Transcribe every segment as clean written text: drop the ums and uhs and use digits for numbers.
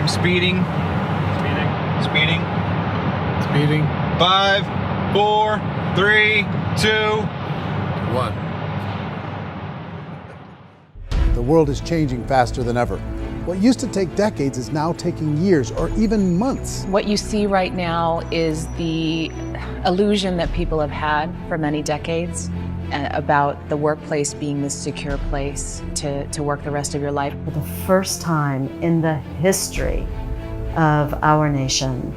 speeding. Speeding. Speeding. 5, 4, 3, 2, 1. The world is changing faster than ever. What used to take decades is now taking years or even months. What you see right now is the illusion that people have had for many decades about the workplace being this secure place to work the rest of your life. For the first time in the history of our nation,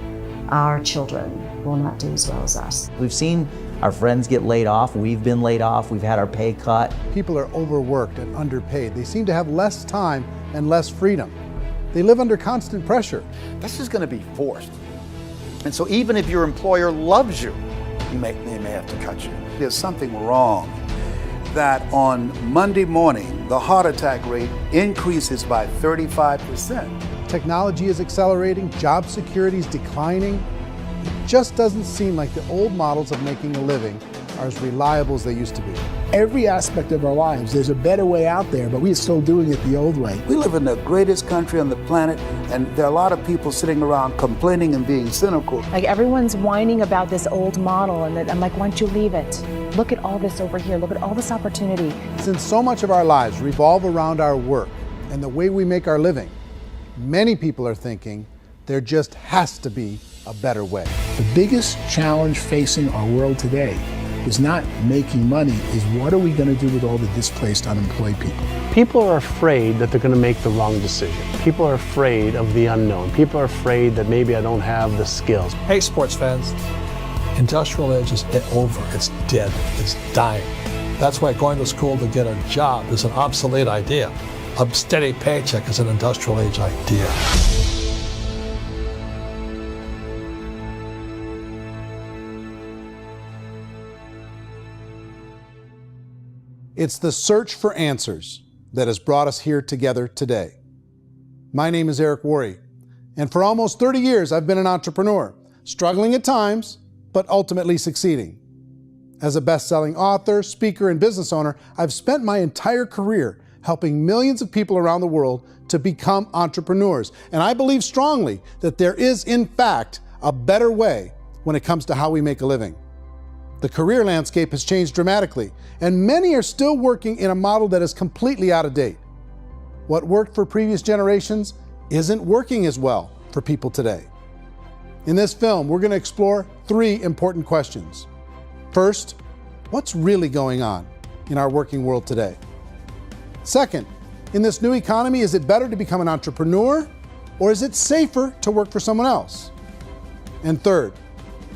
our children will not do as well as us. We've seen our friends get laid off, we've been laid off, we've had our pay cut. People are overworked and underpaid. They seem to have less time and less freedom. They live under constant pressure. This is going to be forced. And so even if your employer loves you, they may have to cut you. There's something wrong that on Monday morning, the heart attack rate increases by 35%. Technology is accelerating, job security is declining. It just doesn't seem like the old models of making a living are as reliable as they used to be. Every aspect of our lives, there's a better way out there, but we're still doing it the old way. We live in the greatest country on the planet, and there are a lot of people sitting around complaining and being cynical. Like everyone's whining about this old model, and I'm like, why don't you leave it? Look at all this over here. Look at all this opportunity. Since so much of our lives revolve around our work and the way we make our living, many people are thinking there just has to be a better way. The biggest challenge facing our world today is not making money, is what are we going to do with all the displaced, unemployed people? People are afraid that they're going to make the wrong decision. People are afraid of the unknown. People are afraid that maybe I don't have the skills. Hey, sports fans, industrial age is over. It's dead. It's dying. That's why going to school to get a job is an obsolete idea. A steady paycheck is an industrial age idea. It's the search for answers that has brought us here together today. My name is Worre, and for almost 30 years I've been an entrepreneur, struggling at times, but ultimately succeeding. As a best-selling author, speaker, and business owner, I've spent my entire career helping millions of people around the world to become entrepreneurs. And I believe strongly that there is, in fact, a better way when it comes to how we make a living. The career landscape has changed dramatically, and many are still working in a model that is completely out of date. What worked for previous generations isn't working as well for people today. In this film, we're going to explore 3 important questions. First, what's really going on in our working world today? Second, in this new economy, is it better to become an entrepreneur, or is it safer to work for someone else? And third,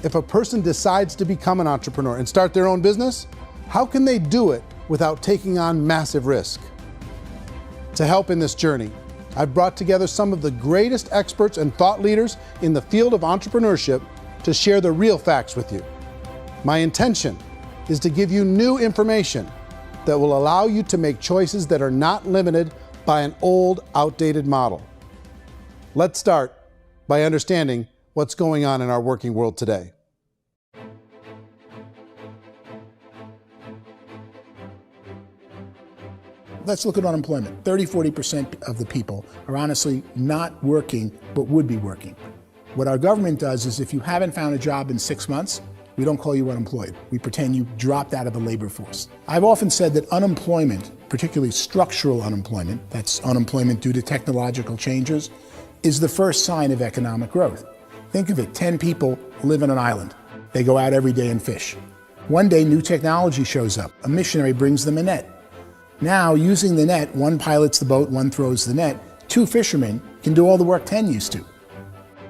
if a person decides to become an entrepreneur and start their own business, how can they do it without taking on massive risk? To help in this journey, I've brought together some of the greatest experts and thought leaders in the field of entrepreneurship to share the real facts with you. My intention is to give you new information that will allow you to make choices that are not limited by an old, outdated model. Let's start by understanding what's going on in our working world today. Let's look at unemployment. 30–40% of the people are honestly not working, but would be working. What our government does is if you haven't found a job in 6 months, we don't call you unemployed. We pretend you dropped out of the labor force. I've often said that unemployment, particularly structural unemployment, that's unemployment due to technological changes, is the first sign of economic growth. Think of it, 10 people live on an island. They go out every day and fish. One day, new technology shows up. A missionary brings them a net. Now, using the net, one pilots the boat, one throws the net. 2 fishermen can do all the work 10 used to.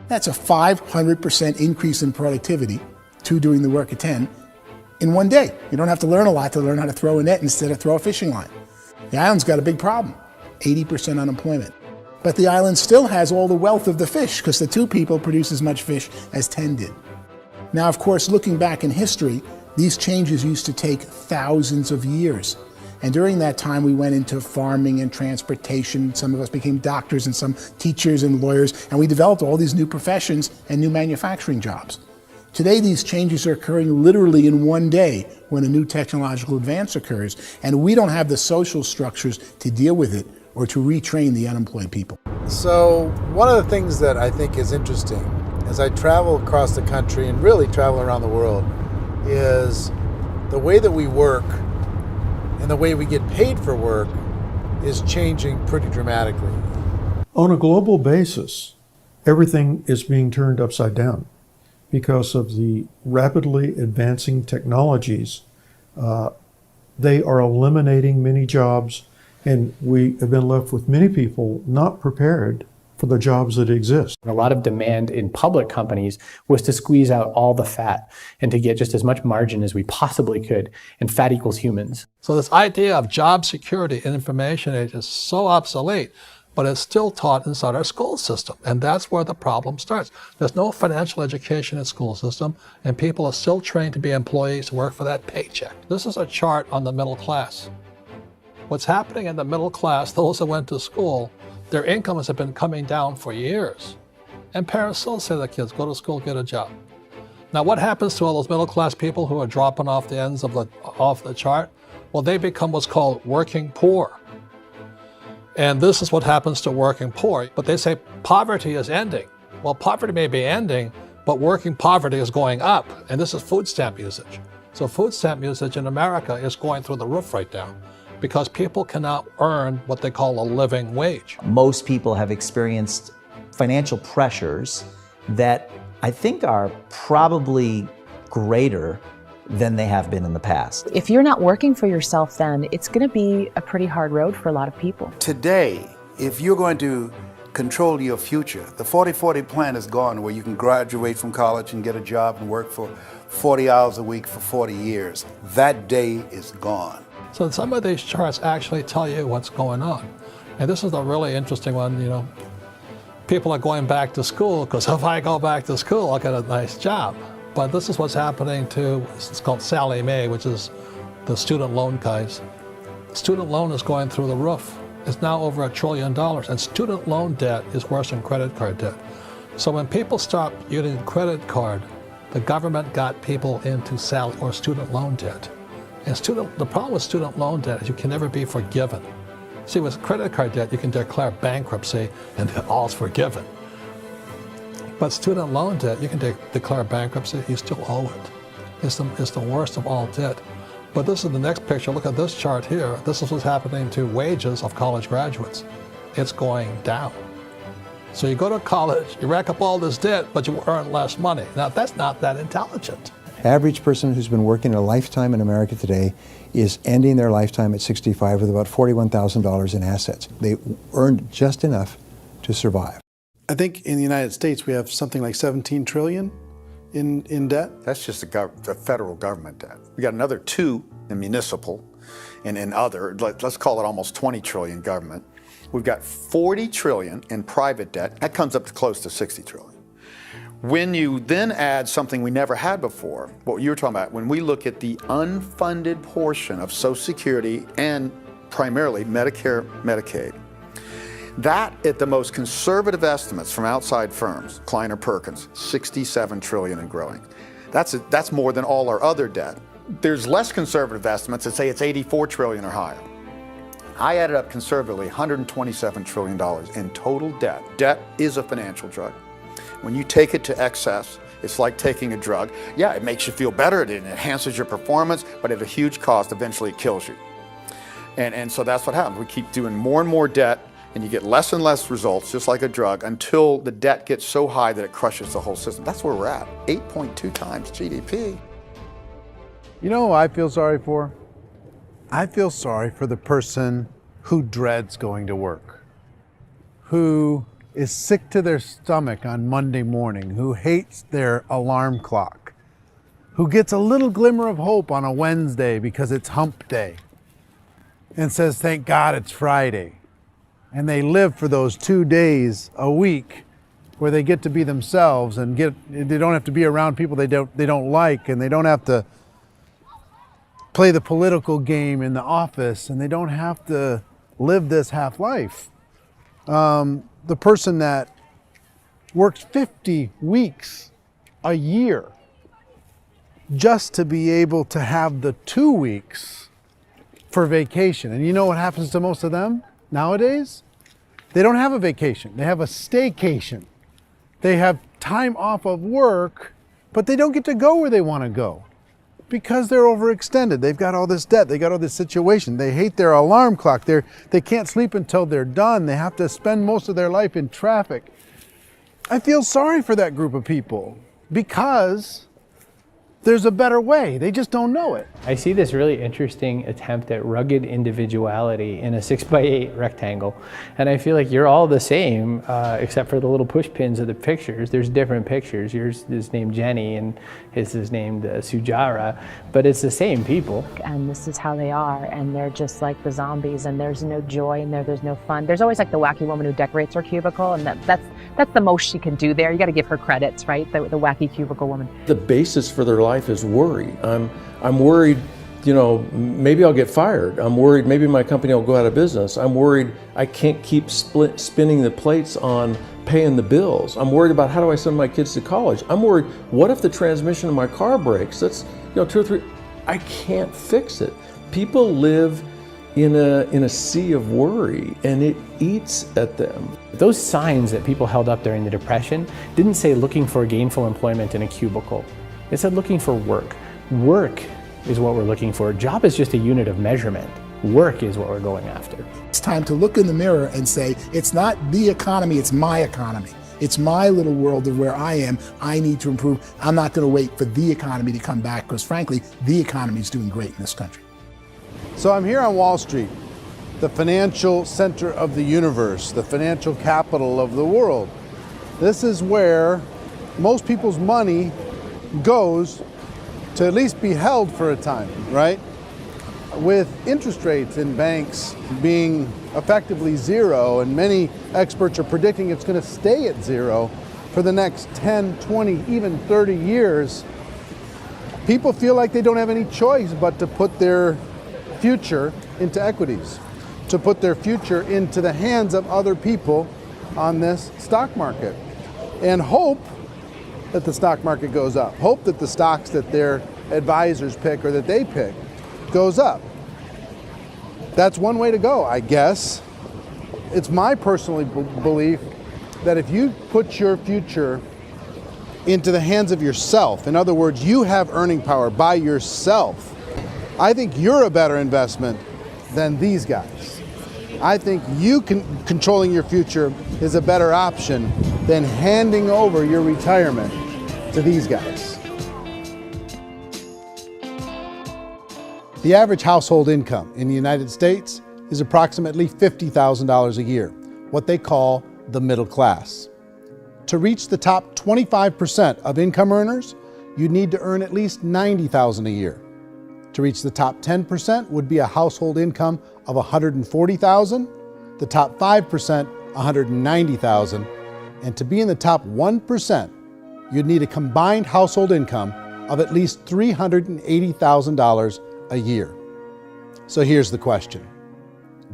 That's a 500% increase in productivity, 2 doing the work of 10, in one day. You don't have to learn a lot to learn how to throw a net instead of throw a fishing line. The island's got a big problem, 80% unemployment. But the island still has all the wealth of the fish because the 2 people produce as much fish as 10 did. Now, of course, looking back in history, these changes used to take thousands of years. And during that time, we went into farming and transportation. Some of us became doctors and some teachers and lawyers, and we developed all these new professions and new manufacturing jobs. Today, these changes are occurring literally in one day when a new technological advance occurs, and we don't have the social structures to deal with it or to retrain the unemployed people. So one of the things that I think is interesting as I travel across the country and really travel around the world is the way that we work and the way we get paid for work is changing pretty dramatically. On a global basis, everything is being turned upside down because of the rapidly advancing technologies. They are eliminating many jobs, and we have been left with many people not prepared for the jobs that exist. A lot of demand in public companies was to squeeze out all the fat and to get just as much margin as we possibly could, and fat equals humans. So this idea of job security in information age is so obsolete, but it's still taught inside our school system, and that's where the problem starts. There's no financial education in the school system, and people are still trained to be employees to work for that paycheck. This is a chart on the middle class. What's happening in the middle class, those that went to school, their incomes have been coming down for years. And parents still say to their kids, go to school, get a job. Now what happens to all those middle class people who are dropping off the ends of the chart? Well, they become what's called working poor. And this is what happens to working poor. But they say poverty is ending. Well, poverty may be ending, but working poverty is going up. And this is food stamp usage. So food stamp usage in America is going through the roof right now, because people cannot earn what they call a living wage. Most people have experienced financial pressures that I think are probably greater than they have been in the past. If you're not working for yourself, then it's going to be a pretty hard road for a lot of people. Today, if you're going to control your future, the 40-40 plan is gone, where you can graduate from college and get a job and work for 40 hours a week for 40 years. That day is gone. So some of these charts actually tell you what's going on. And this is a really interesting one, you know. People are going back to school because if I go back to school, I'll get a nice job. But this is what's happening to, it's called Sallie Mae, which is the student loan guys. Student loan is going through the roof. It's now over $1 trillion, and student loan debt is worse than credit card debt. So when people stopped using credit card, the government got people into student loan debt. And the problem with student loan debt is you can never be forgiven. See, with credit card debt, you can declare bankruptcy and all's forgiven. But student loan debt, you can declare bankruptcy, you still owe it. It's the worst of all debt. But this is the next picture. Look at this chart here. This is what's happening to wages of college graduates. It's going down. So you go to college, you rack up all this debt, but you earn less money. Now, that's not that intelligent. Average person who's been working a lifetime in America today is ending their lifetime at 65 with about $41,000 in assets. They earned just enough to survive. I think in the United States we have something like 17 trillion in debt. That's just the federal government debt. We got another 2 in municipal and in other, let's call it almost 20 trillion government. We've got 40 trillion in private debt. That comes up to close to 60 trillion. When you then add something we never had before, what you were talking about, when we look at the unfunded portion of Social Security and primarily Medicare, Medicaid, that at the most conservative estimates from outside firms, Kleiner Perkins, 67 trillion and growing. That's more than all our other debt. There's less conservative estimates that say it's 84 trillion or higher. I added up conservatively $127 trillion in total debt. Debt is a financial drug. When you take it to excess, it's like taking a drug. Yeah, it makes you feel better, it enhances your performance, but at a huge cost, eventually it kills you. And so that's what happens. We keep doing more and more debt, and you get less and less results, just like a drug, until the debt gets so high that it crushes the whole system. That's where we're at, 8.2 times GDP. You know who I feel sorry for? I feel sorry for the person who dreads going to work, who is sick to their stomach on Monday morning, who hates their alarm clock, who gets a little glimmer of hope on a Wednesday because it's hump day and says, thank God it's Friday. And they live for those 2 days a week where they get to be themselves and they don't have to be around people they don't like, and they don't have to play the political game in the office, and they don't have to live this half life. The person that works 50 weeks a year just to be able to have the 2 weeks for vacation. And you know what happens to most of them nowadays? They don't have a vacation. They have a staycation. They have time off of work, but they don't get to go where they want to go because they're overextended. They've got all this debt. They got all this situation. They hate their alarm clock. They can't sleep until they're done. They have to spend most of their life in traffic. I feel sorry for that group of people because there's a better way. They just don't know it. I see this really interesting attempt at rugged individuality in a 6x8 rectangle. And I feel like you're all the same, except for the little push pins of the pictures. There's different pictures. Yours is named Jenny and his is named Sujara, but it's the same people. And this is how they are, and they're just like the zombies, and there's no joy in there, there's no fun. There's always like the wacky woman who decorates her cubicle, and that's the most she can do there. You got to give her credits, right? The wacky cubicle woman. The basis for their life is worry. I'm worried, you know, maybe I'll get fired. I'm worried maybe my company will go out of business. I'm worried I can't keep spinning the plates on paying the bills. I'm worried about how do I send my kids to college. I'm worried, what if the transmission of my car breaks? That's, you know, 2 or 3, I can't fix it. People live in a sea of worry, and it eats at them. Those signs that people held up during the Depression didn't say looking for gainful employment in a cubicle. It said looking for work. Work is what we're looking for. Job is just a unit of measurement. Work is what we're going after. It's time to look in the mirror and say, it's not the economy, it's my economy. It's my little world of where I am. I need to improve. I'm not going to wait for the economy to come back because frankly, the economy is doing great in this country. So I'm here on Wall Street, the financial center of the universe, the financial capital of the world. This is where most people's money goes to at least be held for a time, right? With interest rates in banks being effectively zero, and many experts are predicting it's going to stay at zero for the next 10, 20, even 30 years, people feel like they don't have any choice but to put their future into equities, to put their future into the hands of other people on this stock market, and hope that the stock market goes up, hope that the stocks that their advisors pick or that they pick goes up. That's one way to go, I guess. It's my personal belief that if you put your future into the hands of yourself, in other words, you have earning power by yourself, I think you're a better investment than these guys. I think you controlling your future is a better option than handing over your retirement to these guys. The average household income in the United States is approximately $50,000 a year, what they call the middle class. To reach the top 25% of income earners, you'd need to earn at least $90,000 a year. To reach the top 10% would be a household income of $140,000, the top 5%, $190,000, and to be in the top 1%, you'd need a combined household income of at least $380,000 a year. So here's the question.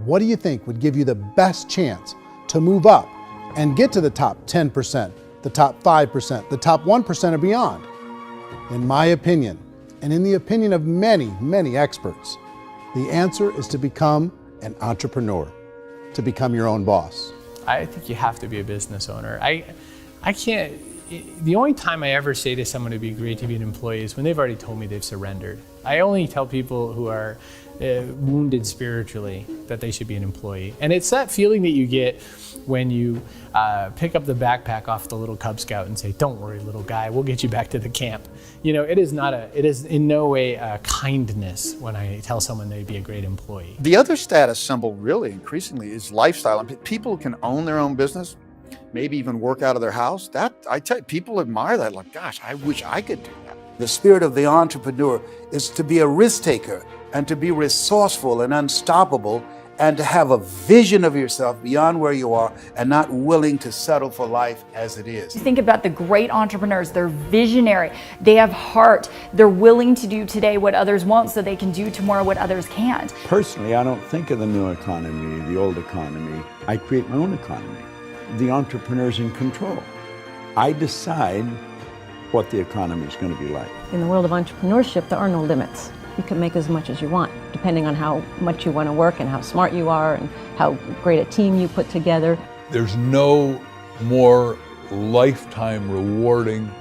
What do you think would give you the best chance to move up and get to the top 10%, the top 5%, the top 1% or beyond? In my opinion, and in the opinion of many, many experts, the answer is to become an entrepreneur, to become your own boss. I think you have to be a business owner. I can't, the only time I ever say to someone it'd be great to be an employee is when they've already told me they've surrendered. I only tell people who are wounded spiritually that they should be an employee. And it's that feeling that you get when you pick up the backpack off the little Cub Scout and say, "Don't worry, little guy, we'll get you back to the camp." You know, it is in no way a kindness when I tell someone they'd be a great employee. The other status symbol really increasingly is lifestyle. And people who can own their own business, maybe even work out of their house, that I tell you, people admire that. Like, gosh, I wish I could do that. The spirit of the entrepreneur is to be a risk taker and to be resourceful and unstoppable and to have a vision of yourself beyond where you are and not willing to settle for life as it is. Think about the great entrepreneurs. They're visionary. They have heart. They're willing to do today what others won't so they can do tomorrow what others can't. Personally, I don't think of the new economy, the old economy. I create my own economy. The entrepreneur's in control. I decide what the economy is going to be like. In the world of entrepreneurship, there are no limits. You can make as much as you want, depending on how much you want to work and how smart you are and how great a team you put together. There's no more lifetime rewarding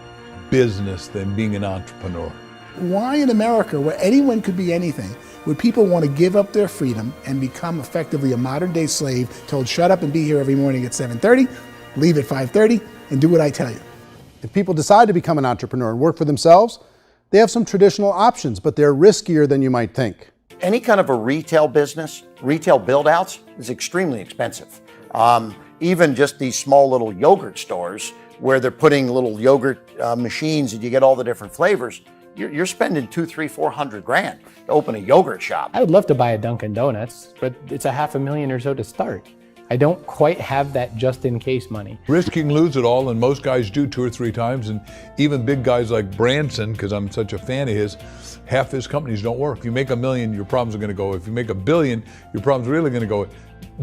business than being an entrepreneur. Why in America, where anyone could be anything, would people want to give up their freedom and become effectively a modern day slave, told shut up and be here every morning at 7:30, leave at 5:30, and do what I tell you? If people decide to become an entrepreneur and work for themselves, they have some traditional options, but they're riskier than you might think. Any kind of a retail business, retail build-outs is extremely expensive. Even just these small little yogurt stores where they're putting little yogurt machines and you get all the different flavors, you're spending $200,000, $300,000, $400,000 to open a yogurt shop. I would love to buy a Dunkin' Donuts, but it's $500,000 or so to start. I don't quite have that just in case money. Risking lose it all, and most guys do 2 or 3 times, and even big guys like Branson, because I'm such a fan of his, half his companies don't work. If you make $1 million, your problems are going to go. If you make $1 billion, your problems are really going to go.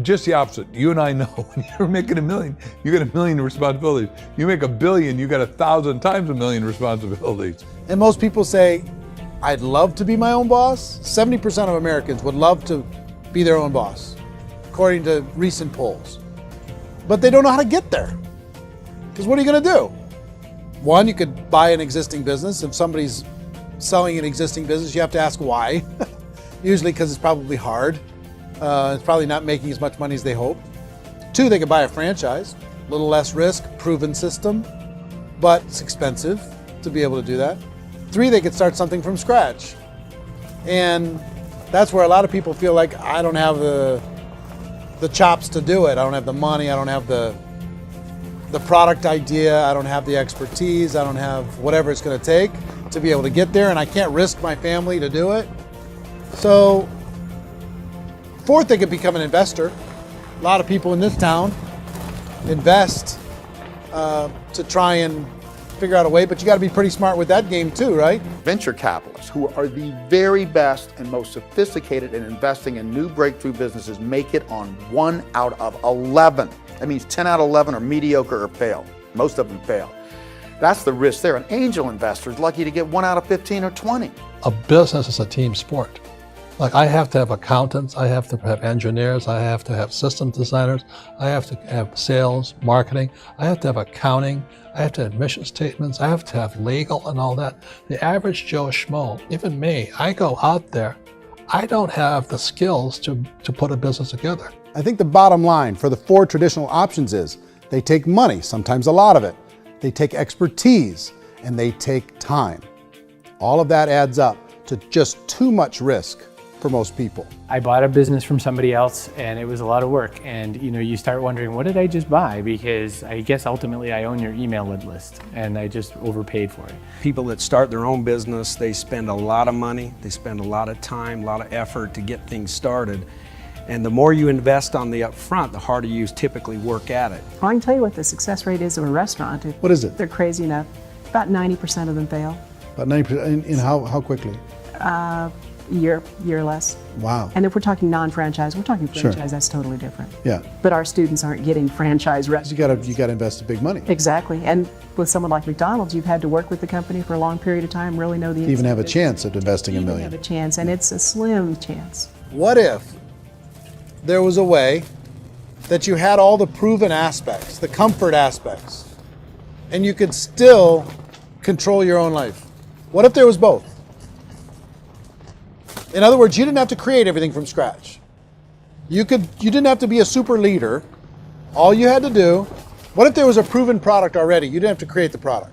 Just the opposite. You and I know when you're making $1 million, you get $1 million responsibilities. You make $1 billion, you got 1,000 times $1 million responsibilities. And most people say, I'd love to be my own boss. 70% of Americans would love to be their own boss, according to recent polls. But they don't know how to get there. Because what are you going to do? One, you could buy an existing business. If somebody's selling an existing business, you have to ask why. Usually because it's probably hard. It's probably not making as much money as they hope. 2, they could buy a franchise. A little less risk, proven system, but it's expensive to be able to do that. 3, they could start something from scratch. And that's where a lot of people feel like, I don't have the chops to do it. I don't have the money. I don't have the product idea. I don't have the expertise. I don't have whatever it's going to take to be able to get there, and I can't risk my family to do it. So, 4th, they could become an investor. A lot of people in this town invest to try and figure out a way, but you got to be pretty smart with that game too, right? Venture capitalists, who are the very best and most sophisticated in investing in new breakthrough businesses, make it on 1 out of 11. That means 10 out of 11 are mediocre or fail. Most of them fail. That's the risk there. An angel investor is lucky to get 1 out of 15 or 20. A business is a team sport. Like, I have to have accountants, I have to have engineers, I have to have system designers, I have to have sales, marketing, I have to have accounting, I have to have mission statements, I have to have legal and all that. The average Joe Schmo, even me, I go out there, I don't have the skills to put a business together. I think the bottom line for the 4 traditional options is they take money, sometimes a lot of it. They take expertise, and they take time. All of that adds up to just too much risk for most people. I bought a business from somebody else and it was a lot of work. And you start wondering, what did I just buy? Because I guess ultimately I own your email list and I just overpaid for it. People that start their own business, they spend a lot of money, they spend a lot of time, a lot of effort to get things started. And the more you invest on the upfront, the harder you typically work at it. I can tell you what the success rate is of a restaurant. What is it? They're crazy enough. About 90% of them fail. About 90%, in how quickly? Year or less. Wow. And if we're talking non-franchise, we're talking franchise, Sure. That's totally different. Yeah. But our students aren't getting franchise restaurants. You gotta invest big money. Exactly. And with someone like McDonald's, you've had to work with the company for a long period of time, really know the To even have a business. chance at investing $1 million. Have a chance, and it's a slim chance. What if there was a way that you had all the proven aspects, the comfort aspects, and you could still control your own life? What if there was both? In other words, you didn't have to create everything from scratch. You didn't have to be a super leader. All you had to do, what if there was a proven product already? You didn't have to create the product.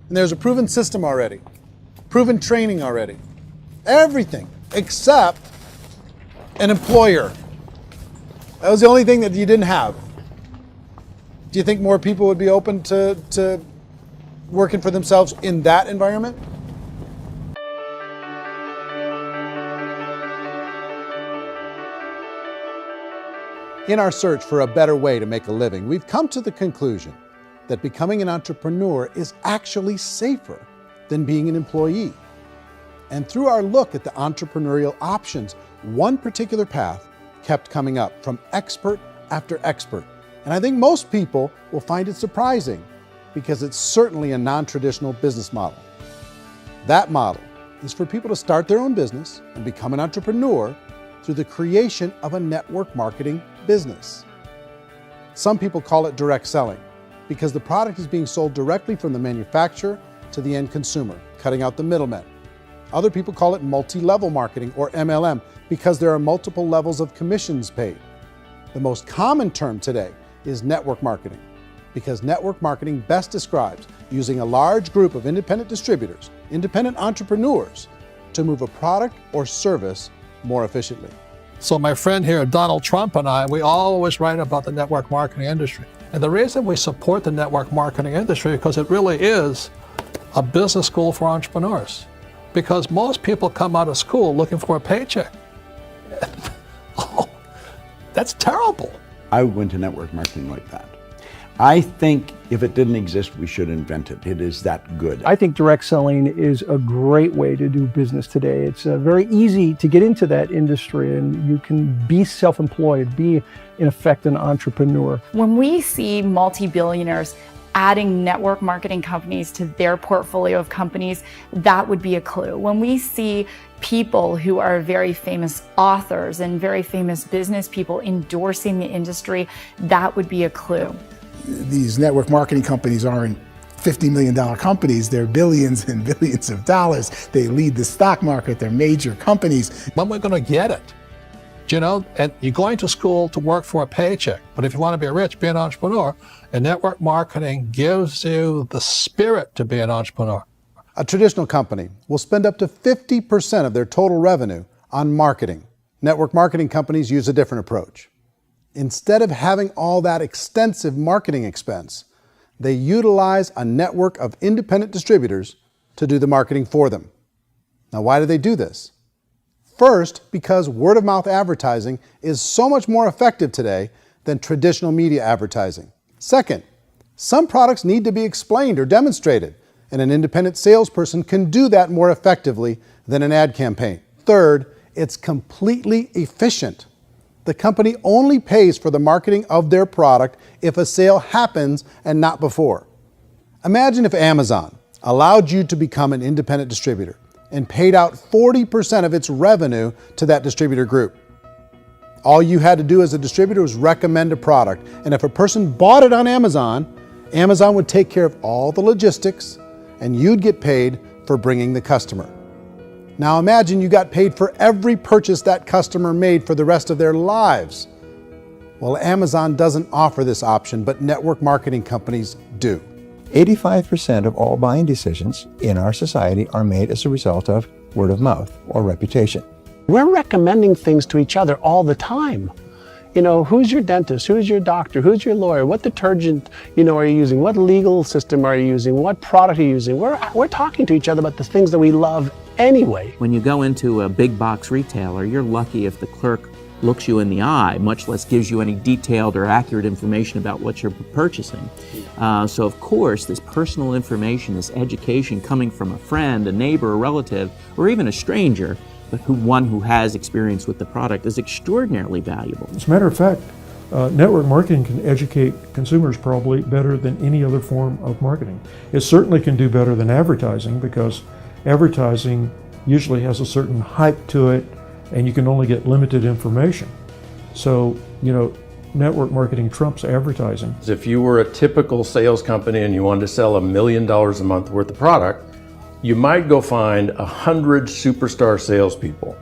And there's a proven system already, proven training already. Everything except an employer. That was the only thing that you didn't have. Do you think more people would be open to working for themselves in that environment? In our search for a better way to make a living, we've come to the conclusion that becoming an entrepreneur is actually safer than being an employee. And through our look at the entrepreneurial options, one particular path kept coming up from expert after expert. And I think most people will find it surprising because it's certainly a non-traditional business model. That model is for people to start their own business and become an entrepreneur through the creation of a network marketing business. Some people call it direct selling because the product is being sold directly from the manufacturer to the end consumer, cutting out the middlemen. Other people call it multi-level marketing, or MLM, because there are multiple levels of commissions paid. The most common term today is network marketing, because network marketing best describes using a large group of independent distributors, independent entrepreneurs, to move a product or service more efficiently. So my friend here, Donald Trump, and I, we always write about the network marketing industry. And the reason we support the network marketing industry is because it really is a business school for entrepreneurs. Because most people come out of school looking for a paycheck. Oh, that's terrible. I went to network marketing like that. I think if it didn't exist, we should invent it. It is that good. I think direct selling is a great way to do business today. It's very easy to get into that industry, and you can be self-employed, be in effect an entrepreneur. When we see multi-billionaires adding network marketing companies to their portfolio of companies, that would be a clue. When we see people who are very famous authors and very famous business people endorsing the industry, that would be a clue. These network marketing companies aren't $50 million companies, they're billions and billions of dollars. They lead the stock market, they're major companies. When we're going to get it? You know, and you're going to school to work for a paycheck, but if you want to be rich, be an entrepreneur, and network marketing gives you the spirit to be an entrepreneur. A traditional company will spend up to 50% of their total revenue on marketing. Network marketing companies use a different approach. Instead of having all that extensive marketing expense, they utilize a network of independent distributors to do the marketing for them. Now, why do they do this? First, because word-of-mouth advertising is so much more effective today than traditional media advertising. Second, some products need to be explained or demonstrated, and an independent salesperson can do that more effectively than an ad campaign. Third, it's completely efficient. The company only pays for the marketing of their product if a sale happens and not before. Imagine if Amazon allowed you to become an independent distributor and paid out 40% of its revenue to that distributor group. All you had to do as a distributor was recommend a product, and if a person bought it on Amazon, Amazon would take care of all the logistics, and you'd get paid for bringing the customer. Now imagine you got paid for every purchase that customer made for the rest of their lives. Well, Amazon doesn't offer this option, but network marketing companies do. 85% of all buying decisions in our society are made as a result of word of mouth or reputation. We're recommending things to each other all the time. You know, who's your dentist? Who's your doctor? Who's your lawyer? What detergent, are you using? What legal system are you using? What product are you using? We're talking to each other about the things that we love anyway. When you go into a big box retailer, you're lucky if the clerk looks you in the eye, much less gives you any detailed or accurate information about what you're purchasing. So of course, this personal information, this education coming from a friend, a neighbor, a relative, or even a stranger, but one who has experience with the product is extraordinarily valuable. As a matter of fact, network marketing can educate consumers probably better than any other form of marketing. It certainly can do better than advertising, because advertising usually has a certain hype to it, and you can only get limited information. So, network marketing trumps advertising. If you were a typical sales company and you wanted to sell $1 million a month worth of product, you might go find 100 superstar salespeople.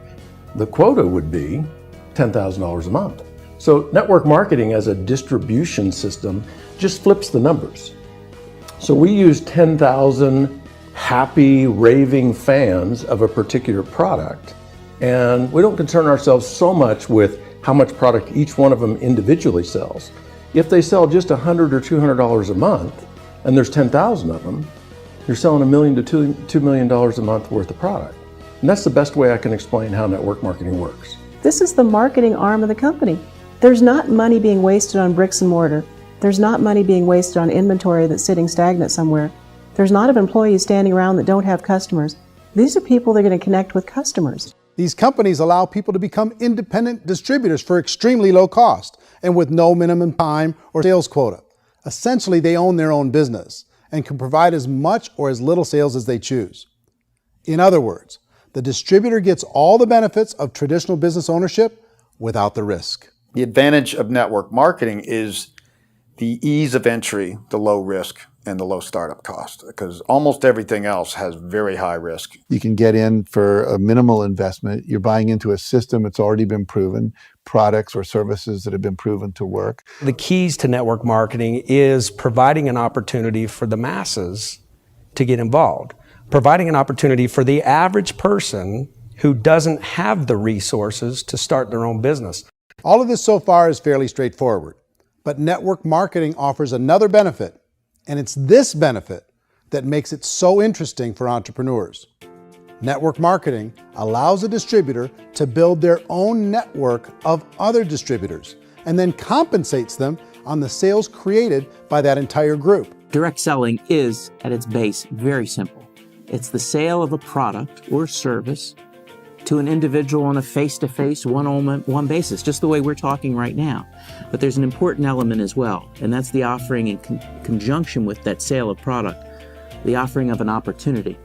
The quota would be $10,000 a month. So network marketing as a distribution system just flips the numbers. So we use 10,000 happy, raving fans of a particular product, and we don't concern ourselves so much with how much product each one of them individually sells. If they sell just $100 or $200 a month, and there's 10,000 of them, you're selling $1 million to $2 million a month worth of product. And that's the best way I can explain how network marketing works. This is the marketing arm of the company. There's not money being wasted on bricks and mortar. There's not money being wasted on inventory that's sitting stagnant somewhere. There's not of employees standing around that don't have customers. These are people that are going to connect with customers. These companies allow people to become independent distributors for extremely low cost and with no minimum time or sales quota. Essentially, they own their own business and can provide as much or as little sales as they choose. In other words, the distributor gets all the benefits of traditional business ownership without the risk. The advantage of network marketing is the ease of entry, the low risk, and the low startup cost, because almost everything else has very high risk. You can get in for a minimal investment. You're buying into a system that's already been proven, products or services that have been proven to work. The keys to network marketing is providing an opportunity for the masses to get involved, providing an opportunity for the average person who doesn't have the resources to start their own business. All of this so far is fairly straightforward, but network marketing offers another benefit, and it's this benefit that makes it so interesting for entrepreneurs. Network marketing allows a distributor to build their own network of other distributors and then compensates them on the sales created by that entire group. Direct selling is, at its base, very simple. It's the sale of a product or service to an individual on a face-to-face, one-on-one basis, just the way we're talking right now. But there's an important element as well, and that's the offering in conjunction with that sale of product, the offering of an opportunity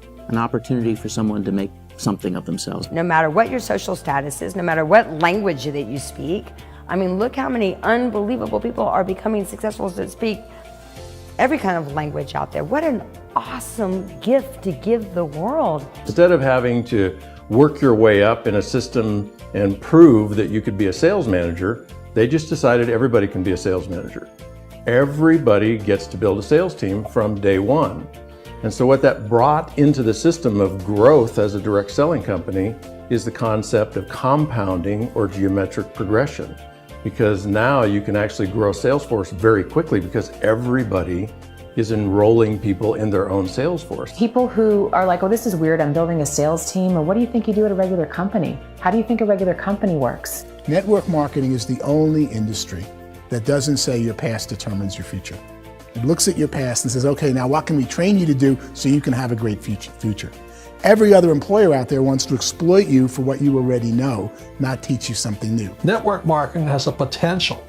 for someone to make something of themselves. No matter what your social status is, no matter what language that you speak, I mean, look how many unbelievable people are becoming successful that speak every kind of language out there. What an awesome gift to give the world. Instead of having to work your way up in a system and prove that you could be a sales manager, they just decided everybody can be a sales manager. Everybody gets to build a sales team from day one. And so what that brought into the system of growth as a direct selling company is the concept of compounding or geometric progression. Because now you can actually grow sales force very quickly because everybody is enrolling people in their own sales force. People who are like, oh, this is weird, I'm building a sales team, or what do you think you do at a regular company? How do you think a regular company works? Network marketing is the only industry that doesn't say your past determines your future. It looks at your past and says, okay, now what can we train you to do so you can have a great future? Every other employer out there wants to exploit you for what you already know, not teach you something new. Network marketing has the potential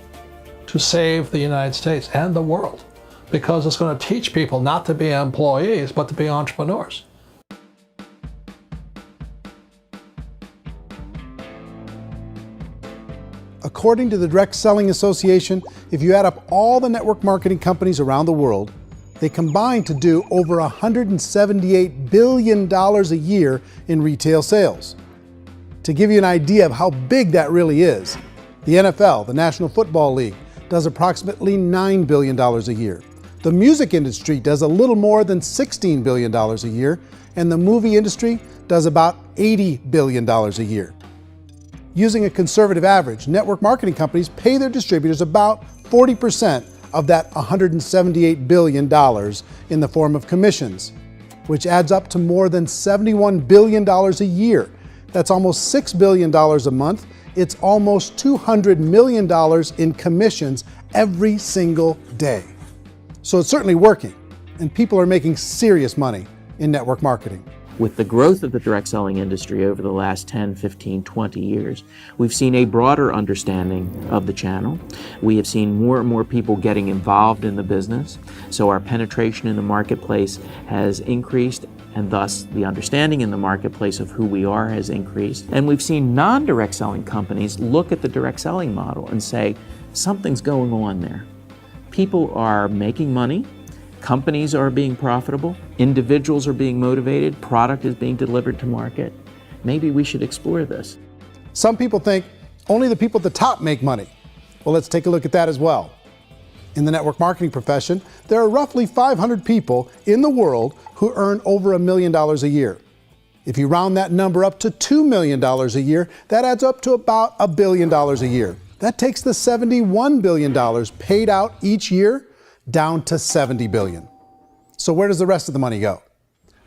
to save the United States and the world, because it's going to teach people not to be employees, but to be entrepreneurs. According to the Direct Selling Association, if you add up all the network marketing companies around the world, they combine to do over $178 billion a year in retail sales. To give you an idea of how big that really is, the NFL, the National Football League, does approximately $9 billion a year. The music industry does a little more than $16 billion a year, and the movie industry does about $80 billion a year. Using a conservative average, network marketing companies pay their distributors about 40% of that $178 billion in the form of commissions, which adds up to more than $71 billion a year. That's almost $6 billion a month. It's almost $200 million in commissions every single day. So it's certainly working, and people are making serious money in network marketing. With the growth of the direct selling industry over the last 10, 15, 20 years, we've seen a broader understanding of the channel. We have seen more and more people getting involved in the business, so our penetration in the marketplace has increased, and thus the understanding in the marketplace of who we are has increased. And we've seen non-direct selling companies look at the direct selling model and say, something's going on there. People are making money, companies are being profitable, individuals are being motivated, product is being delivered to market. Maybe we should explore this. Some people think only the people at the top make money. Well, let's take a look at that as well. In the network marketing profession, there are roughly 500 people in the world who earn over $1 million a year. If you round that number up to $2 million a year, that adds up to about $1 billion a year. That takes the $71 billion paid out each year down to $70 billion. So where does the rest of the money go?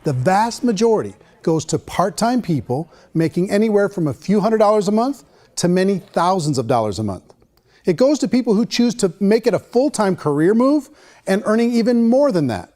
The vast majority goes to part-time people making anywhere from a few $100s a month to many thousands of dollars a month. It goes to people who choose to make it a full-time career move and earning even more than that.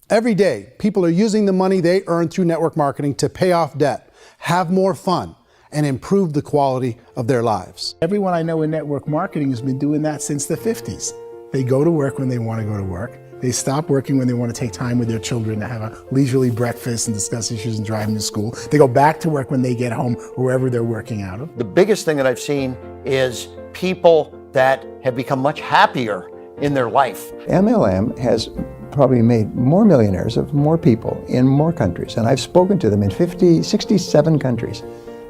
Every day, people are using the money they earn through network marketing to pay off debt, have more fun, and improve the quality of their lives. Everyone I know in network marketing has been doing that since the 50s. They go to work when they want to go to work. They stop working when they want to take time with their children to have a leisurely breakfast and discuss issues and driving to school. They go back to work when they get home, wherever they're working out of. The biggest thing that I've seen is people that have become much happier in their life. MLM has probably made more millionaires of more people in more countries, and I've spoken to them in 67 countries,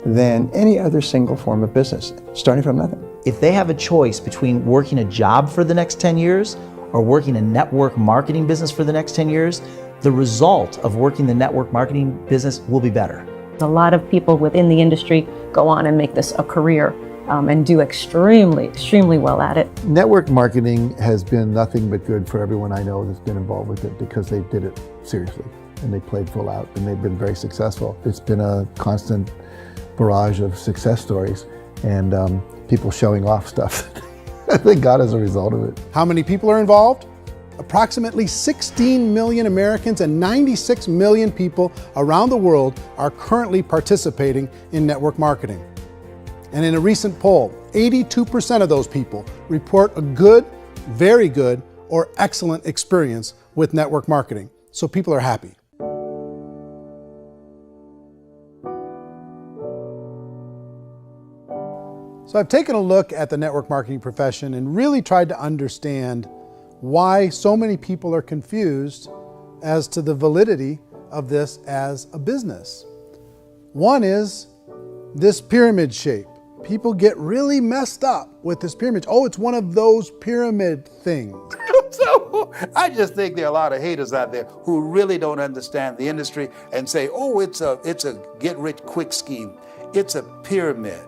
than any other single form of business, starting from nothing. If they have a choice between working a job for the next 10 years or working a network marketing business for the next 10 years, the result of working the network marketing business will be better. A lot of people within the industry go on and make this a career and do extremely well at it. Network marketing has been nothing but good for everyone I know that's been involved with it because they did it seriously and they played full out and they've been very successful. It's been a constant barrage of success stories and people showing off stuff that they got as a result of it. How many people are involved? Approximately 16 million Americans and 96 million people around the world are currently participating in network marketing. And in a recent poll, 82% of those people report a good, very good, or excellent experience with network marketing. So people are happy. So I've taken a look at the network marketing profession and really tried to understand why so many people are confused as to the validity of this as a business. One is this pyramid shape. People get really messed up with this pyramid. Oh, it's one of those pyramid things. So I just think there are a lot of haters out there who really don't understand the industry and say, oh, it's a get-rich-quick scheme. It's a pyramid.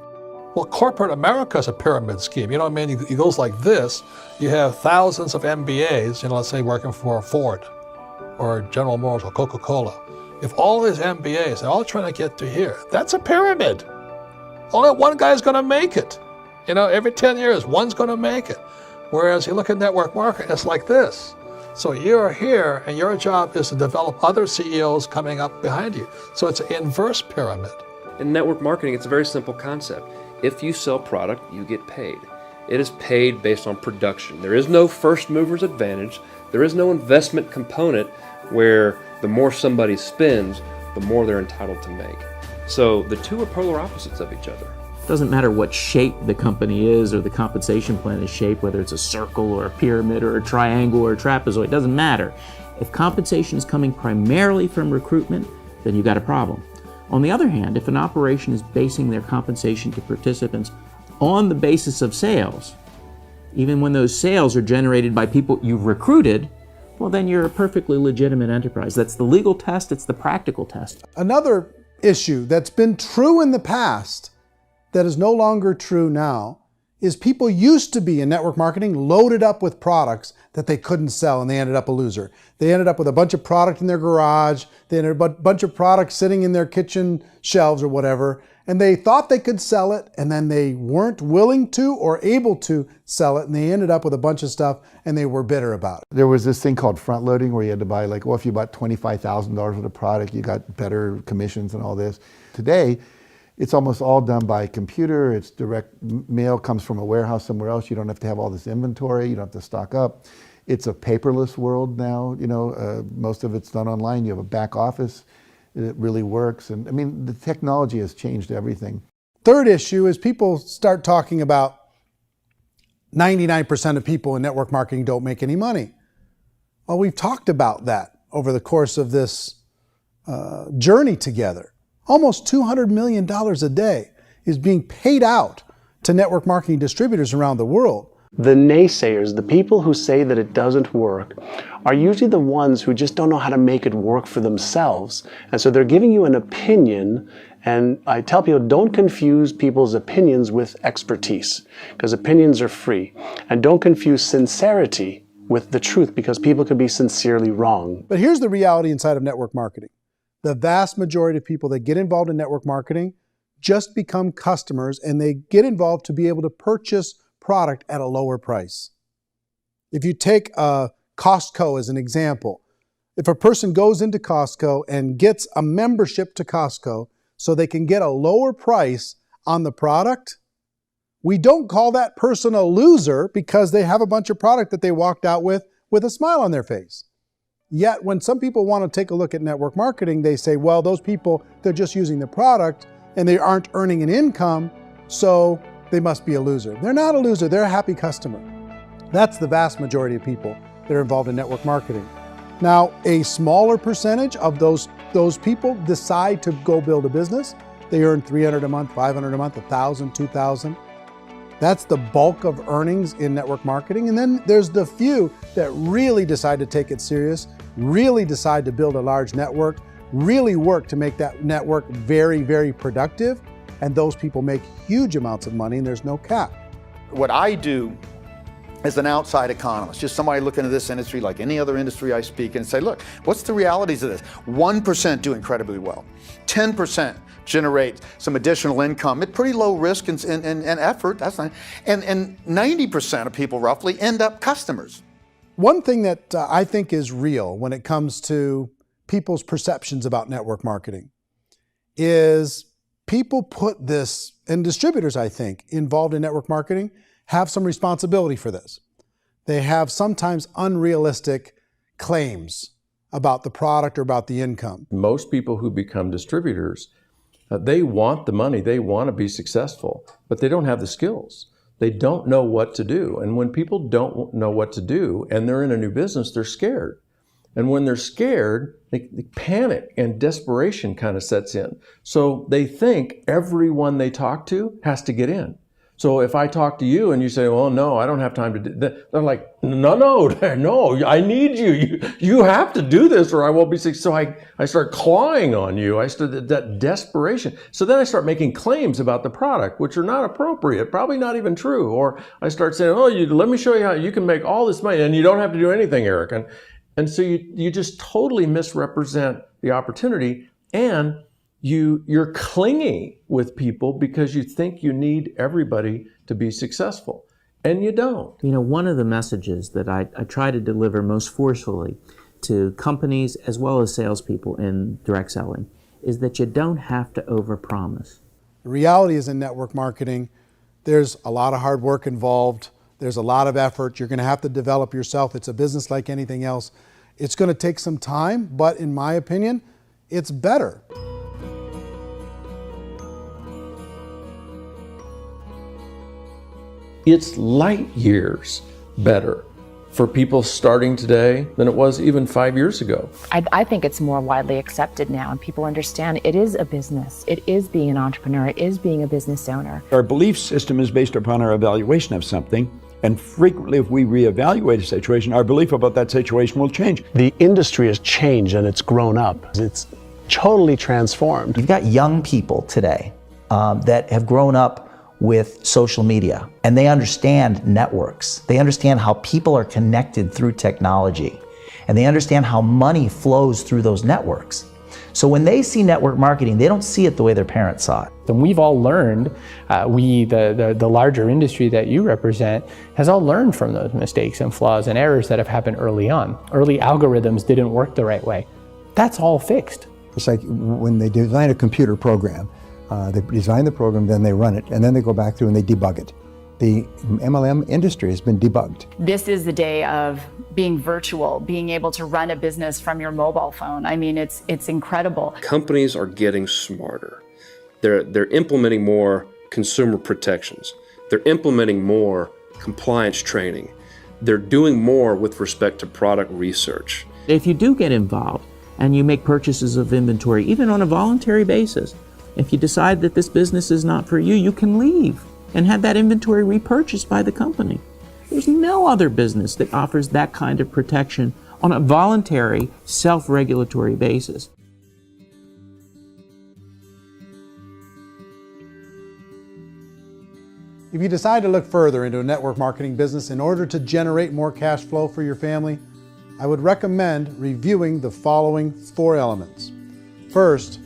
Well, corporate America is a pyramid scheme. You know what I mean? It goes like this. You have thousands of MBAs, let's say working for Ford or General Motors or Coca-Cola. If all these MBAs, they're all trying to get to here, that's a pyramid. Only one guy's going to make it. Every 10 years, one's going to make it. Whereas you look at network marketing, it's like this. So you're here, and your job is to develop other CEOs coming up behind you. So it's an inverse pyramid. In network marketing, it's a very simple concept. If you sell product, you get paid. It is paid based on production. There is no first mover's advantage. There is no investment component where the more somebody spends, the more they're entitled to make. So the two are polar opposites of each other. It doesn't matter what shape the company is or the compensation plan is shaped, whether it's a circle or a pyramid or a triangle or a trapezoid, it doesn't matter. If compensation is coming primarily from recruitment, then you've got a problem. On the other hand, if an operation is basing their compensation to participants on the basis of sales, even when those sales are generated by people you've recruited, well, then you're a perfectly legitimate enterprise. That's the legal test, it's the practical test. Another issue that's been true in the past that is no longer true now is people used to be in network marketing loaded up with products that they couldn't sell and they ended up a loser. They ended up with a bunch of product in their garage, they ended up with a bunch of products sitting in their kitchen shelves or whatever, and they thought they could sell it and then they weren't willing to or able to sell it and they ended up with a bunch of stuff and they were bitter about it. There was this thing called front loading where you had to buy if you bought $25,000 worth of product, you got better commissions and all this. Today, it's almost all done by computer. It's direct mail comes from a warehouse somewhere else. You don't have to have all this inventory. You don't have to stock up. It's a paperless world now. Most of it's done online. You have a back office. It really works. And the technology has changed everything. Third issue is people start talking about 99% of people in network marketing don't make any money. Well, we've talked about that over the course of this journey together. Almost $200 million a day is being paid out to network marketing distributors around the world. The naysayers, the people who say that it doesn't work, are usually the ones who just don't know how to make it work for themselves. And so they're giving you an opinion, and I tell people, don't confuse people's opinions with expertise, because opinions are free. And don't confuse sincerity with the truth, because people could be sincerely wrong. But here's the reality inside of network marketing. The vast majority of people that get involved in network marketing just become customers and they get involved to be able to purchase product at a lower price. If you take Costco as an example, if a person goes into Costco and gets a membership to Costco so they can get a lower price on the product, we don't call that person a loser because they have a bunch of product that they walked out with a smile on their face. Yet when some people want to take a look at network marketing, they say, well, those people, they're just using the product and they aren't earning an income, so they must be a loser. They're not a loser, they're a happy customer. That's the vast majority of people that are involved in network marketing. Now, a smaller percentage of those people decide to go build a business. They earn $300 a month, $500 a month, $1,000, $2,000. That's the bulk of earnings in network marketing. And then there's the few that really decide to take it serious, really decide to build a large network, really work to make that network very, very productive. And those people make huge amounts of money and there's no cap. What I do as an outside economist, just somebody looking at this industry like any other industry I speak and say, look, what's the realities of this? 1% do incredibly well. 10% generate some additional income at pretty low risk and effort. That's not, and 90% of people roughly end up customers. One thing that I think is real when it comes to people's perceptions about network marketing is people put this, and distributors, I think, involved in network marketing have some responsibility for this. They have sometimes unrealistic claims about the product or about the income. Most people who become distributors, they want the money, they want to be successful, but they don't have the skills. They don't know what to do. And when people don't know what to do and they're in a new business, they're scared. And when they're scared, they panic and desperation kind of sets in. So they think everyone they talk to has to get in. So if I talk to you and you say, well, no, I don't have time to do that, they're like, no, I need you. You have to do this or I won't be successful. So I start clawing on you. I start that desperation. So then I start making claims about the product, which are not appropriate, probably not even true. Or I start saying, oh, let me show you how you can make all this money and you don't have to do anything, Eric. And so you just totally misrepresent the opportunity, and you're clingy with people because you think you need everybody to be successful, and you don't. You know, one of the messages that I try to deliver most forcefully to companies as well as salespeople in direct selling is that you don't have to overpromise. The reality is in network marketing, there's a lot of hard work involved. There's a lot of effort. You're going to have to develop yourself. It's a business like anything else. It's going to take some time, but in my opinion, it's better. It's light years better for people starting today than it was even 5 years ago. I think it's more widely accepted now, and people understand it is a business. It is being an entrepreneur. It is being a business owner. Our belief system is based upon our evaluation of something. And frequently, if we reevaluate a situation, our belief about that situation will change. The industry has changed and it's grown up. It's totally transformed. You've got young people today that have grown up with social media, and they understand networks. They understand how people are connected through technology, and they understand how money flows through those networks. So when they see network marketing, they don't see it the way their parents saw it. And we've all learned, the larger industry that you represent, has all learned from those mistakes and flaws and errors that have happened early on. Early algorithms didn't work the right way. That's all fixed. It's like when they design a computer program, they design the program, then they run it, and then they go back through and they debug it. The MLM industry has been debugged. This is the day of being virtual, being able to run a business from your mobile phone. I mean, it's incredible. Companies are getting smarter. They're implementing more consumer protections. They're implementing more compliance training. They're doing more with respect to product research. If you do get involved and you make purchases of inventory, even on a voluntary basis, if you decide that this business is not for you, you can leave and have that inventory repurchased by the company. There's no other business that offers that kind of protection on a voluntary, self-regulatory basis. If you decide to look further into a network marketing business in order to generate more cash flow for your family, I would recommend reviewing the following 4 elements. First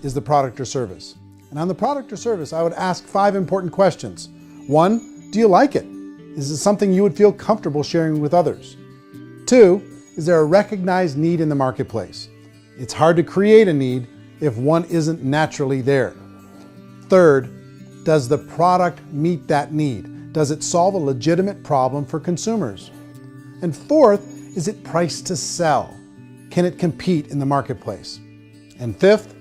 is the product or service. And on the product or service, I would ask 5 important questions. 1, do you like it? Is it something you would feel comfortable sharing with others? 2, is there a recognized need in the marketplace? It's hard to create a need if one isn't naturally there. 3rd, does the product meet that need? Does it solve a legitimate problem for consumers? And 4th, is it priced to sell? Can it compete in the marketplace? And 5th,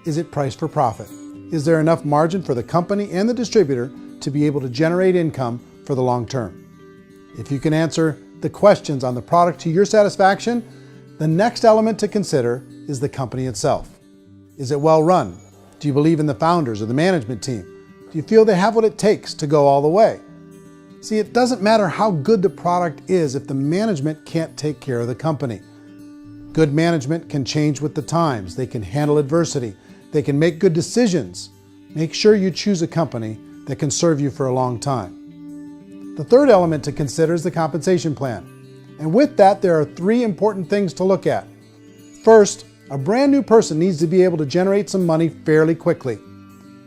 is it priced for profit? Is there enough margin for the company and the distributor to be able to generate income for the long term? If you can answer the questions on the product to your satisfaction, the next element to consider is the company itself. Is it well run? Do you believe in the founders or the management team? Do you feel they have what it takes to go all the way? See, it doesn't matter how good the product is if the management can't take care of the company. Good management can change with the times. They can handle adversity. They can make good decisions. Make sure you choose a company that can serve you for a long time. The third element to consider is the compensation plan. And with that, there are 3 important things to look at. First, a brand new person needs to be able to generate some money fairly quickly.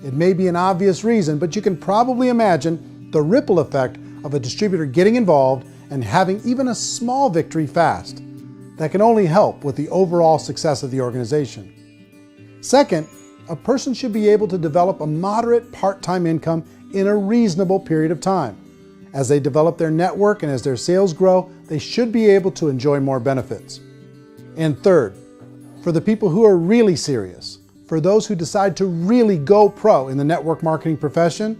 It may be an obvious reason, but you can probably imagine the ripple effect of a distributor getting involved and having even a small victory fast. That can only help with the overall success of the organization. Second, a person should be able to develop a moderate part-time income in a reasonable period of time. As they develop their network and as their sales grow, they should be able to enjoy more benefits. And third, for the people who are really serious, for those who decide to really go pro in the network marketing profession,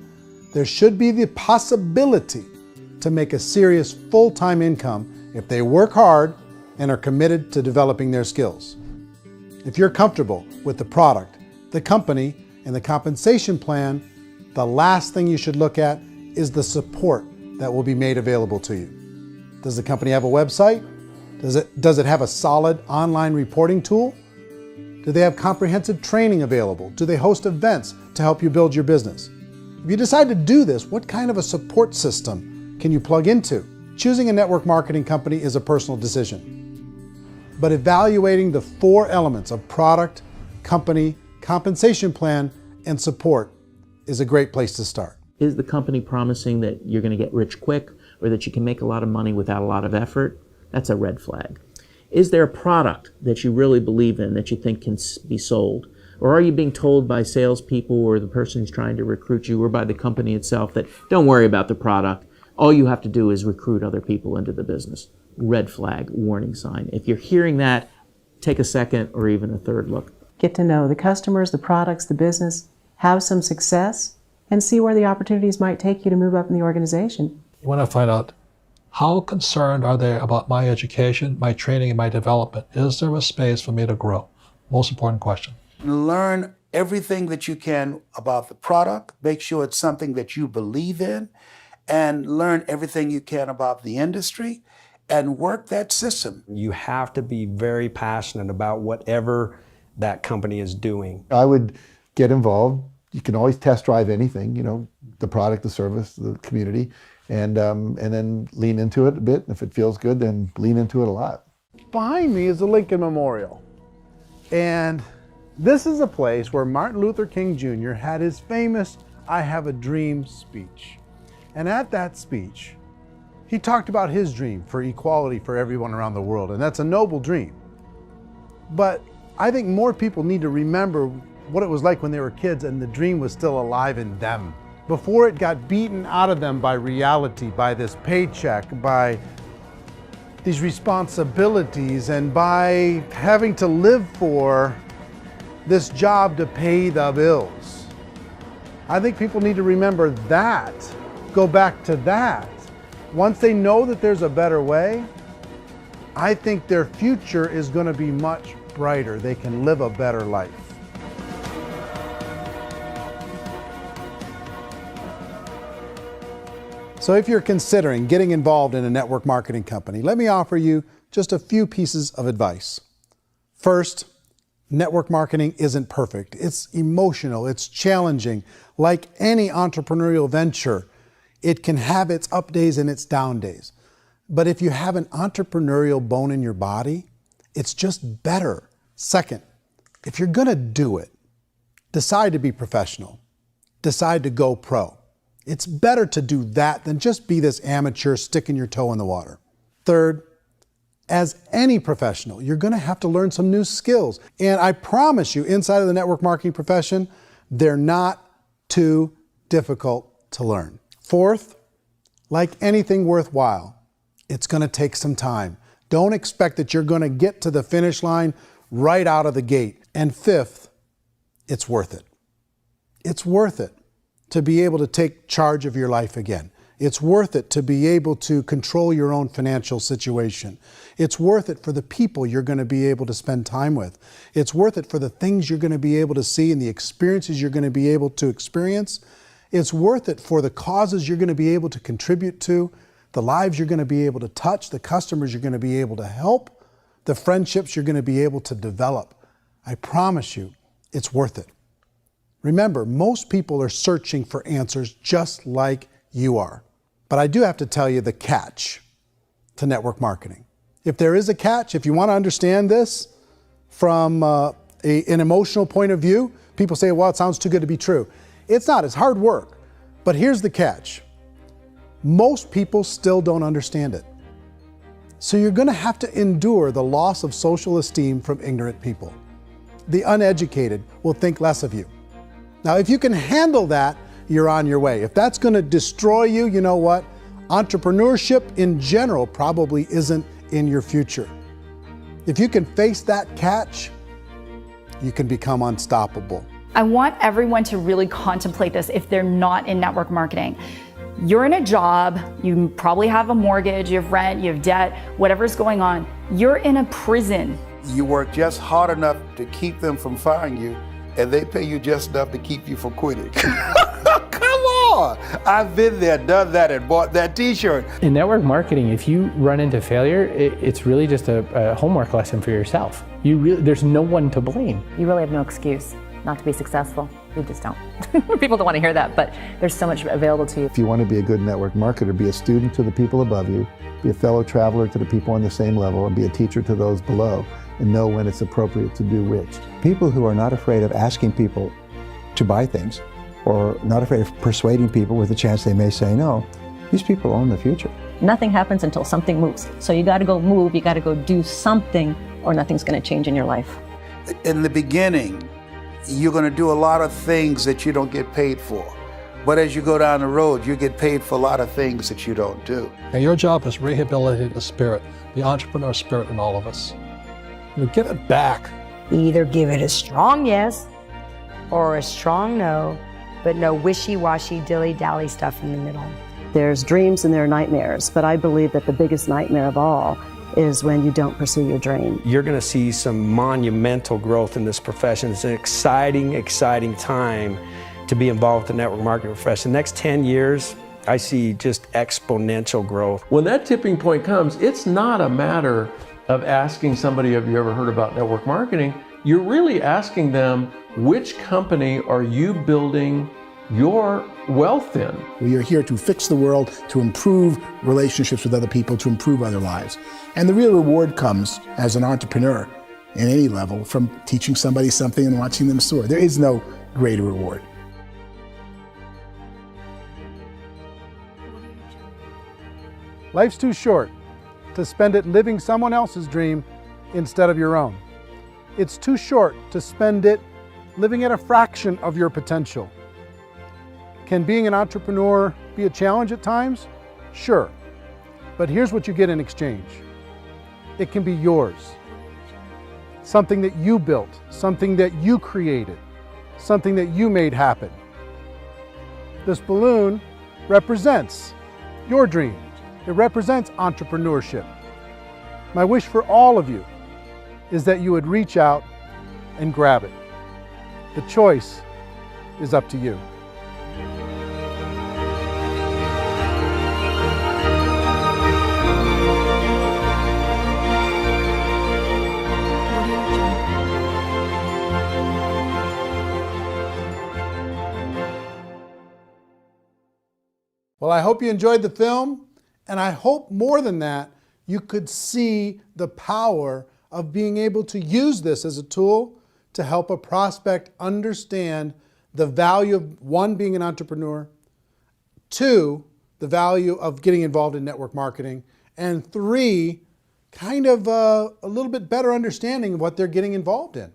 there should be the possibility to make a serious full-time income if they work hard and are committed to developing their skills. If you're comfortable with the product, the company, and the compensation plan, the last thing you should look at is the support that will be made available to you. Does the company have a website? Does it have a solid online reporting tool? Do they have comprehensive training available? Do they host events to help you build your business? If you decide to do this, what kind of a support system can you plug into? Choosing a network marketing company is a personal decision. But evaluating the 4 elements of product, company, compensation plan, and support is a great place to start. Is the company promising that you're going to get rich quick or that you can make a lot of money without a lot of effort? That's a red flag. Is there a product that you really believe in that you think can be sold? Or are you being told by salespeople or the person who's trying to recruit you or by the company itself that don't worry about the product, all you have to do is recruit other people into the business? Red flag, warning sign. If you're hearing that, take a second or even a third look. Get to know the customers, the products, the business, have some success, and see where the opportunities might take you to move up in the organization. You want to find out how concerned are they about my education, my training, and my development? Is there a space for me to grow? Most important question. Learn everything that you can about the product. Make sure it's something that you believe in, and learn everything you can about the industry and work that system. You have to be very passionate about whatever that company is doing. I would get involved. You can always test drive anything, the product, the service, the community, and then lean into it a bit. If it feels good, then lean into it a lot. Behind me is the Lincoln Memorial. And this is a place where Martin Luther King Jr. had his famous "I Have a Dream" speech. And at that speech, he talked about his dream for equality for everyone around the world, and that's a noble dream. But I think more people need to remember what it was like when they were kids and the dream was still alive in them. Before it got beaten out of them by reality, by this paycheck, by these responsibilities, and by having to live for this job to pay the bills. I think people need to remember that, go back to that. Once they know that there's a better way, I think their future is going to be much brighter. They can live a better life. So if you're considering getting involved in a network marketing company, let me offer you just a few pieces of advice. First, network marketing isn't perfect. It's emotional, it's challenging. Like any entrepreneurial venture, it can have its up days and its down days. But if you have an entrepreneurial bone in your body, it's just better. Second, if you're gonna do it, decide to be professional. Decide to go pro. It's better to do that than just be this amateur sticking your toe in the water. Third, as any professional, you're gonna have to learn some new skills. And I promise you, inside of the network marketing profession, they're not too difficult to learn. Fourth, like anything worthwhile, it's gonna take some time. Don't expect that you're gonna get to the finish line right out of the gate. And fifth, it's worth it. It's worth it to be able to take charge of your life again. It's worth it to be able to control your own financial situation. It's worth it for the people you're going to be able to spend time with. It's worth it for the things you're going to be able to see and the experiences you're going to be able to experience. It's worth it for the causes you're going to be able to contribute to, the lives you're going to be able to touch, the customers you're going to be able to help, the friendships you're going to be able to develop. I promise you, it's worth it. Remember, most people are searching for answers just like you are. But I do have to tell you the catch to network marketing. If there is a catch, if you want to understand this from an emotional point of view, people say, well, it sounds too good to be true. It's not, it's hard work. But here's the catch. Most people still don't understand it. So you're going to have to endure the loss of social esteem from ignorant people. The uneducated will think less of you. Now, if you can handle that, you're on your way. If that's going to destroy you, you know what? Entrepreneurship in general probably isn't in your future. If you can face that catch, you can become unstoppable. I want everyone to really contemplate this if they're not in network marketing. You're in a job, you probably have a mortgage, you have rent, you have debt, whatever's going on. You're in a prison. You work just hard enough to keep them from firing you, and they pay you just enough to keep you from quitting. Come on! I've been there, done that, and bought that t-shirt. In network marketing, if you run into failure, it's really just a homework lesson for yourself. There's no one to blame. You really have no excuse not to be successful. You just don't. People don't want to hear that, but there's so much available to you. If you want to be a good network marketer, be a student to the people above you, be a fellow traveler to the people on the same level, and be a teacher to those below, and know when it's appropriate to do which. People who are not afraid of asking people to buy things, or not afraid of persuading people with a chance they may say no, these people own the future. Nothing happens until something moves. So you got to go move, you got to go do something, or nothing's going to change in your life. In the beginning, you're going to do a lot of things that you don't get paid for. But as you go down the road, you get paid for a lot of things that you don't do. And your job is rehabilitate the spirit, the entrepreneur spirit in all of us. You get it back. Either give it a strong yes or a strong no, but no wishy-washy, dilly-dally stuff in the middle. There's dreams and there are nightmares, but I believe that the biggest nightmare of all is when you don't pursue your dream. You're going to see some monumental growth in this profession. It's an exciting, exciting time to be involved with the network marketing profession. The next 10 years, I see just exponential growth. When that tipping point comes, it's not a matter of asking somebody, have you ever heard about network marketing? You're really asking them, which company are you building your wealth in? We are here to fix the world, to improve relationships with other people, to improve other lives. And the real reward comes as an entrepreneur in any level from teaching somebody something and watching them soar. There is no greater reward. Life's too short to spend it living someone else's dream instead of your own. It's too short to spend it living at a fraction of your potential. Can being an entrepreneur be a challenge at times? Sure. But here's what you get in exchange. It can be yours. Something that you built, something that you created, something that you made happen. This balloon represents your dream. It represents entrepreneurship. My wish for all of you is that you would reach out and grab it. The choice is up to you. Well, I hope you enjoyed the film, and I hope more than that, you could see the power of being able to use this as a tool to help a prospect understand the value of, one, being an entrepreneur, two, the value of getting involved in network marketing, and three, kind of a little bit better understanding of what they're getting involved in.